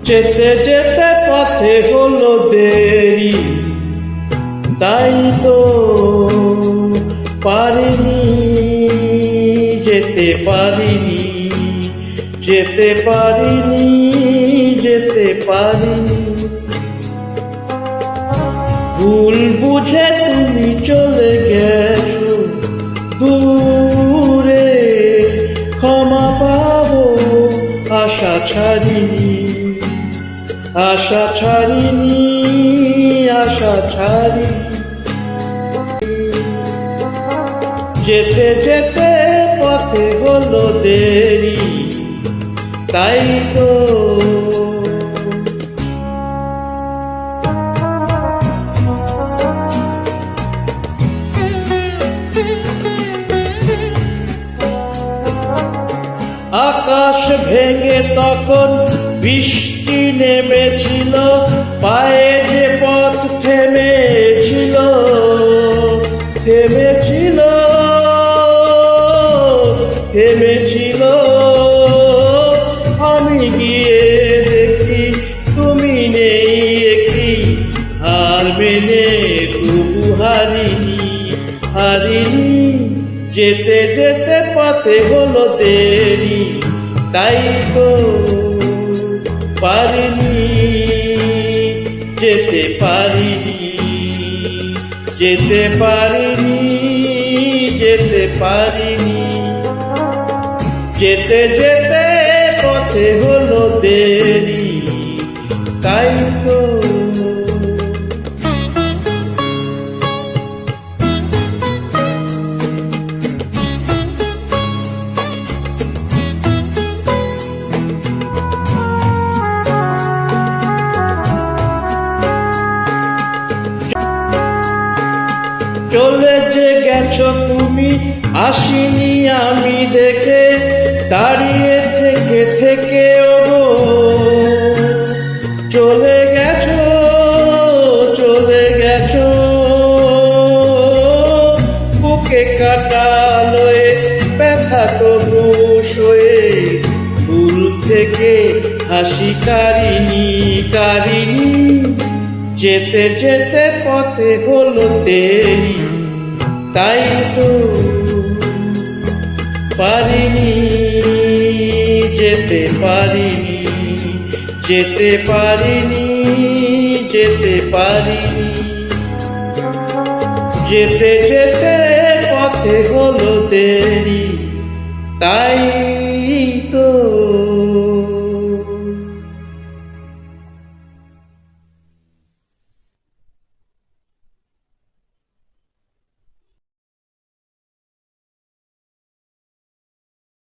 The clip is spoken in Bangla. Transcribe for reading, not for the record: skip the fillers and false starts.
যেতে যেতে পথে হলো দেরি, তাই তো পারিনি, যেতে পারিনি, যেতে পারিনি, যেতে পারিনি। ভুল বুঝে তুমি চলে গেছো দূরে, ক্ষমা পাবো আশা ছাড়িনি, আশা ছাড়িনি, আশা ছাড়িনি। যেতে যেতে পথে হলো দেরি, তাই তো আকাশ ভেঙে তখন বৃষ্টি নেমেছিল, পায়ে যে পথ থেমেছিল, থেমেছিল, থেমেছিল। আমি গিয়ে দেখি তুমি নেই একটি, হার মেনে তবু হারিনি, হারিনি। যেতে যেতে পথে হলো দেরি, তাই তো পারিনি, যেতে পারিনি, যেতে পারিনি, যেতে পারিনি। যেতে যেতে পথে হলো দেরি, তাই তো চলে যে গেছো তুমি, আসিনি আমি দেখে, দাঁড়িয়ে থেকে থেকে ওগো চলে গেছো, চলে গেছো। বুকে কাটা লয়ে ব্যথা তবু সয়ে, ভুল থেকে হাসি কারিনি, কারিনি। যেতে যেতে পথে হলো দেরি, তাই তো পারিনি, যেতে পারিনি, যেতে পারিনি, যেতে পারিনি। যেতে যেতে পথে হলো দেরি, তাই